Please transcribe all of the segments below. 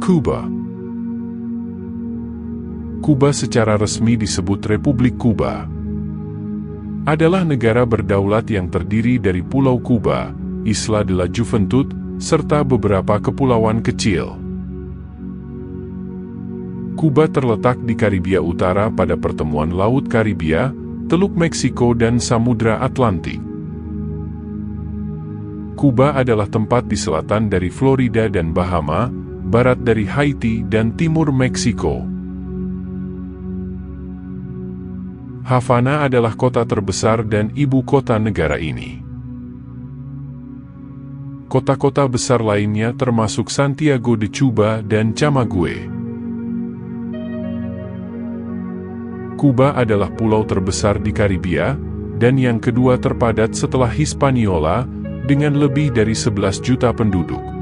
Kuba. Kuba secara resmi disebut Republik Kuba. Adalah negara berdaulat yang terdiri dari Pulau Kuba, Isla de la Juventud, serta beberapa kepulauan kecil. Kuba terletak di Karibia Utara pada pertemuan Laut Karibia, Teluk Meksiko dan Samudra Atlantik. Kuba adalah tempat di selatan dari Florida dan Bahama, barat dari Haiti dan timur Meksiko. Havana adalah kota terbesar dan ibu kota negara ini. Kota-kota besar lainnya termasuk Santiago de Cuba dan Camagüey. Kuba adalah pulau terbesar di Karibia, dan yang kedua terpadat setelah Hispaniola, dengan lebih dari 11 juta penduduk.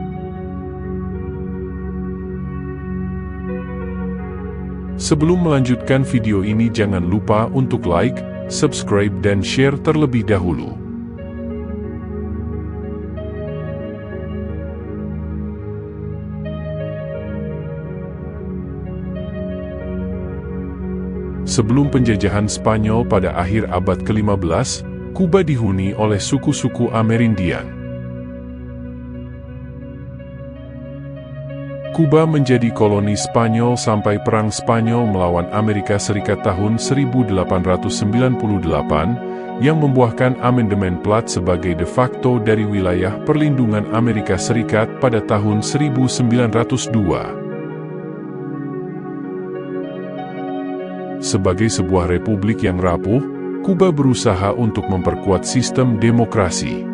Sebelum melanjutkan video ini jangan lupa untuk like, subscribe dan share terlebih dahulu. Sebelum penjajahan Spanyol pada akhir abad ke-15, Kuba dihuni oleh suku-suku Amerindian. Kuba menjadi koloni Spanyol sampai Perang Spanyol melawan Amerika Serikat tahun 1898, yang membuahkan Amandemen Platt sebagai de facto dari wilayah perlindungan Amerika Serikat pada tahun 1902. Sebagai sebuah republik yang rapuh, Kuba berusaha untuk memperkuat sistem demokrasi.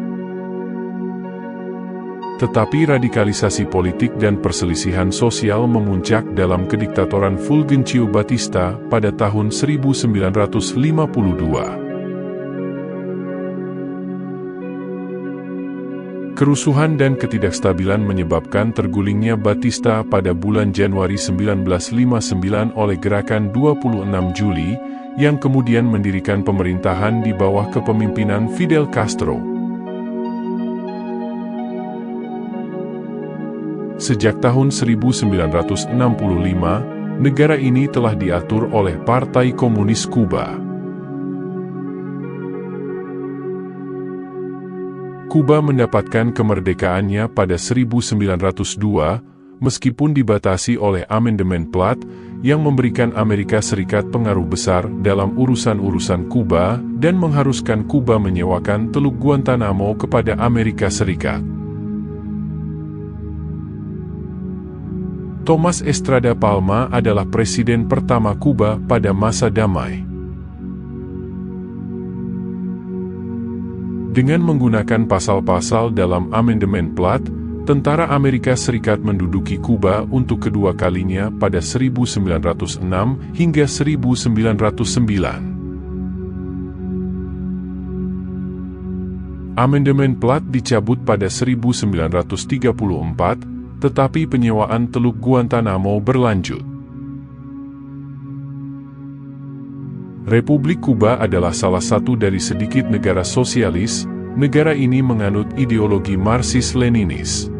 Tetapi radikalisasi politik dan perselisihan sosial memuncak dalam kediktatoran Fulgencio Batista pada tahun 1952. Kerusuhan dan ketidakstabilan menyebabkan tergulingnya Batista pada bulan Januari 1959 oleh Gerakan 26 Juli, yang kemudian mendirikan pemerintahan di bawah kepemimpinan Fidel Castro. Sejak tahun 1965, negara ini telah diatur oleh Partai Komunis Kuba. Kuba mendapatkan kemerdekaannya pada 1902, meskipun dibatasi oleh Amandemen Platt, yang memberikan Amerika Serikat pengaruh besar dalam urusan-urusan Kuba dan mengharuskan Kuba menyewakan Teluk Guantanamo kepada Amerika Serikat. Tomás Estrada Palma adalah presiden pertama Kuba pada masa damai. Dengan menggunakan pasal-pasal dalam Amandemen Platt, tentara Amerika Serikat menduduki Kuba untuk kedua kalinya pada 1906 hingga 1909. Amandemen Platt dicabut pada 1934, tetapi penyewaan Teluk Guantanamo berlanjut. Republik Kuba adalah salah satu dari sedikit negara sosialis. Negara ini menganut ideologi Marxis-Leninis.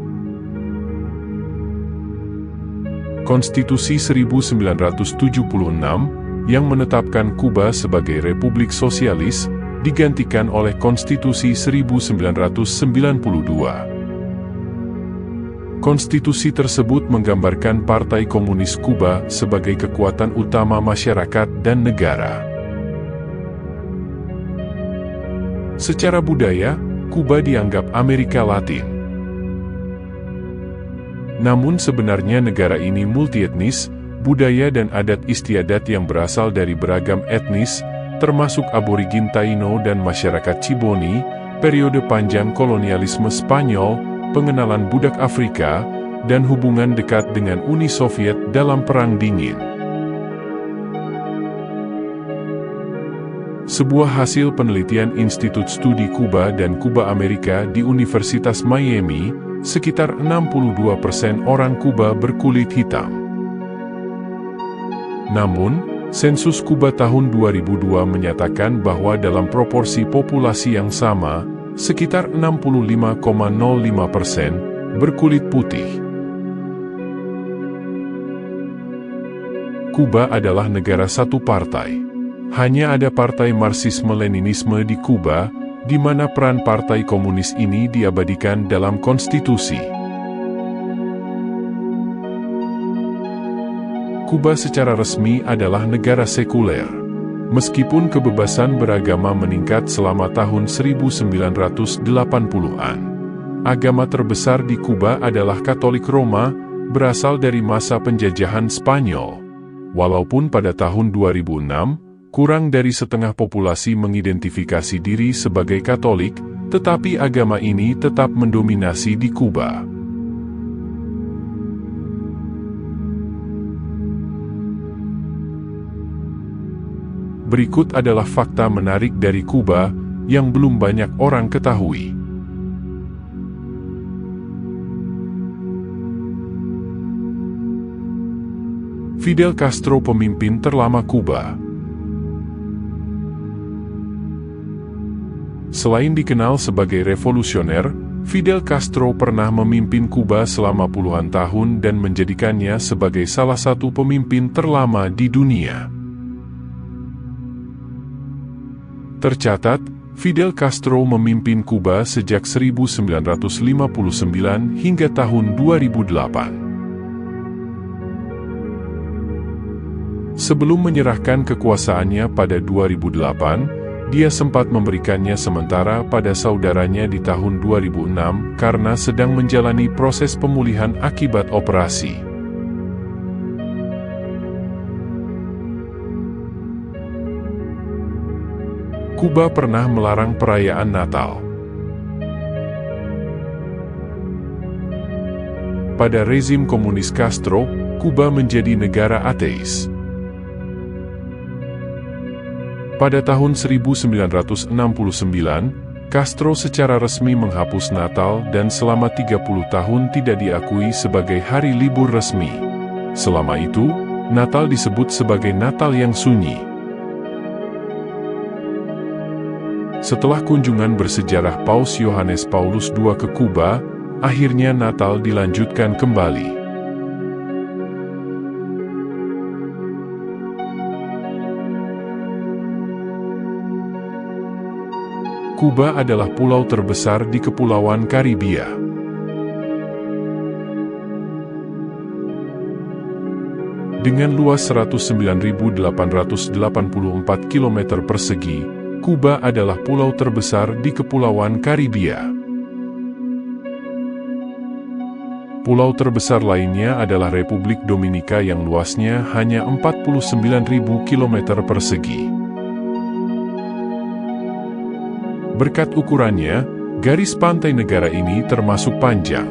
Konstitusi 1976, yang menetapkan Kuba sebagai Republik Sosialis, digantikan oleh Konstitusi 1992. Konstitusi tersebut menggambarkan Partai Komunis Kuba sebagai kekuatan utama masyarakat dan negara. Secara budaya, Kuba dianggap Amerika Latin. Namun sebenarnya negara ini multietnis, budaya dan adat istiadat yang berasal dari beragam etnis, termasuk aborigin Taino dan masyarakat Ciboni, periode panjang kolonialisme Spanyol, pengenalan budak Afrika, dan hubungan dekat dengan Uni Soviet dalam Perang Dingin. Sebuah hasil penelitian Institut Studi Kuba dan Kuba Amerika di Universitas Miami, sekitar 62% orang Kuba berkulit hitam. Namun, sensus Kuba tahun 2002 menyatakan bahwa dalam proporsi populasi yang sama, sekitar 65,05% berkulit putih. Kuba adalah negara satu partai. Hanya ada partai Marxisme-Leninisme di Kuba, di mana peran partai komunis ini diabadikan dalam konstitusi. Kuba secara resmi adalah negara sekuler. Meskipun kebebasan beragama meningkat selama tahun 1980-an. Agama terbesar di Kuba adalah Katolik Roma, berasal dari masa penjajahan Spanyol. Walaupun pada tahun 2006, kurang dari setengah populasi mengidentifikasi diri sebagai Katolik, tetapi agama ini tetap mendominasi di Kuba. Berikut adalah fakta menarik dari Kuba yang belum banyak orang ketahui. Fidel Castro, pemimpin terlama Kuba. Selain dikenal sebagai revolusioner, Fidel Castro pernah memimpin Kuba selama puluhan tahun dan menjadikannya sebagai salah satu pemimpin terlama di dunia. Tercatat, Fidel Castro memimpin Kuba sejak 1959 hingga tahun 2008. Sebelum menyerahkan kekuasaannya pada 2008, dia sempat memberikannya sementara pada saudaranya di tahun 2006 karena sedang menjalani proses pemulihan akibat operasi. Kuba pernah melarang perayaan Natal. Pada rezim komunis Castro, Kuba menjadi negara ateis. Pada tahun 1969, Castro secara resmi menghapus Natal dan selama 30 tahun tidak diakui sebagai hari libur resmi. Selama itu, Natal disebut sebagai Natal yang sunyi. Setelah kunjungan bersejarah Paus Yohanes Paulus II ke Kuba, akhirnya Natal dilanjutkan kembali. Kuba adalah pulau terbesar di Kepulauan Karibia. Dengan luas 109.884 km persegi, Kuba adalah pulau terbesar di Kepulauan Karibia. Pulau terbesar lainnya adalah Republik Dominika yang luasnya hanya 49.000 km persegi. Berkat ukurannya, garis pantai negara ini termasuk panjang.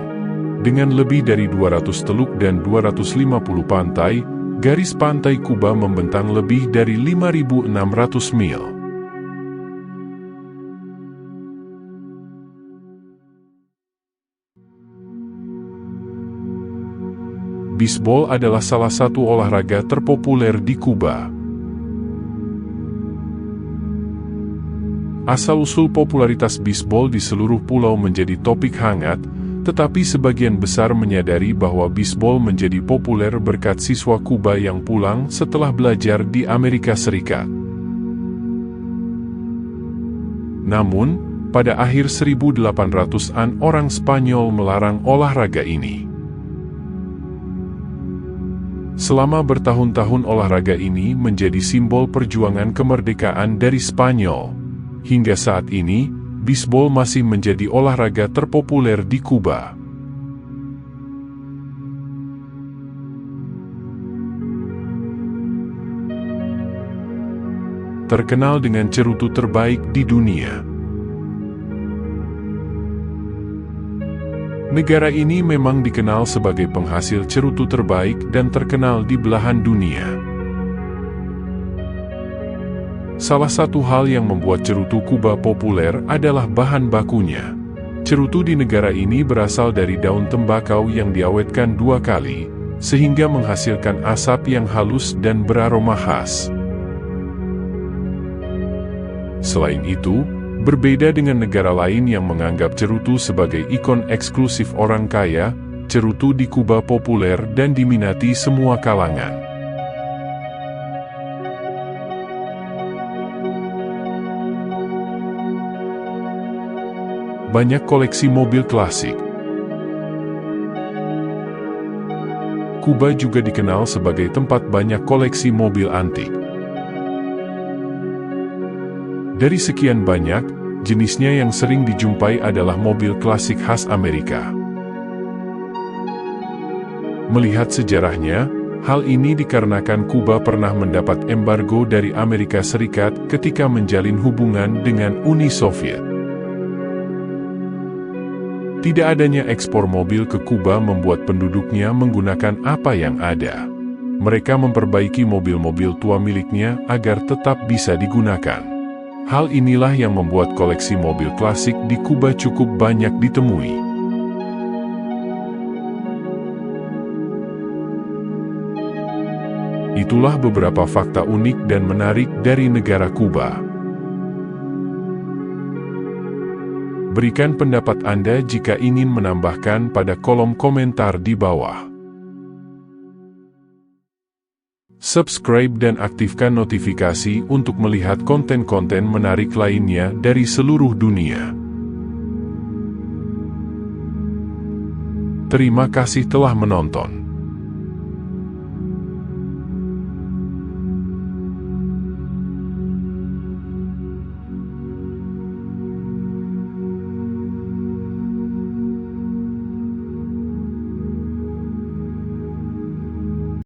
Dengan lebih dari 200 teluk dan 250 pantai, garis pantai Kuba membentang lebih dari 5.600 mil. Bisbol adalah salah satu olahraga terpopuler di Kuba. Asal-usul popularitas bisbol di seluruh pulau menjadi topik hangat, tetapi sebagian besar menyadari bahwa bisbol menjadi populer berkat siswa Kuba yang pulang setelah belajar di Amerika Serikat. Namun, pada akhir 1800-an orang Spanyol melarang olahraga ini. Selama bertahun-tahun olahraga ini menjadi simbol perjuangan kemerdekaan dari Spanyol. Hingga saat ini, bisbol masih menjadi olahraga terpopuler di Kuba. Terkenal dengan cerutu terbaik di dunia. Negara ini memang dikenal sebagai penghasil cerutu terbaik dan terkenal di belahan dunia. Salah satu hal yang membuat cerutu Kuba populer adalah bahan bakunya. Cerutu di negara ini berasal dari daun tembakau yang diawetkan 2 kali, sehingga menghasilkan asap yang halus dan beraroma khas. Selain itu, berbeda dengan negara lain yang menganggap cerutu sebagai ikon eksklusif orang kaya, cerutu di Kuba populer dan diminati semua kalangan. banyak koleksi mobil klasik. Kuba juga dikenal sebagai tempat banyak koleksi mobil antik. Dari sekian banyak, jenisnya yang sering dijumpai adalah mobil klasik khas Amerika. Melihat sejarahnya, hal ini dikarenakan Kuba pernah mendapat embargo dari Amerika Serikat ketika menjalin hubungan dengan Uni Soviet. Tidak adanya ekspor mobil ke Kuba membuat penduduknya menggunakan apa yang ada. Mereka memperbaiki mobil-mobil tua miliknya agar tetap bisa digunakan. Hal inilah yang membuat koleksi mobil klasik di Kuba cukup banyak ditemui. Itulah beberapa fakta unik dan menarik dari negara Kuba. Berikan pendapat Anda jika ingin menambahkan pada kolom komentar di bawah. Subscribe dan aktifkan notifikasi untuk melihat konten-konten menarik lainnya dari seluruh dunia. Terima kasih telah menonton.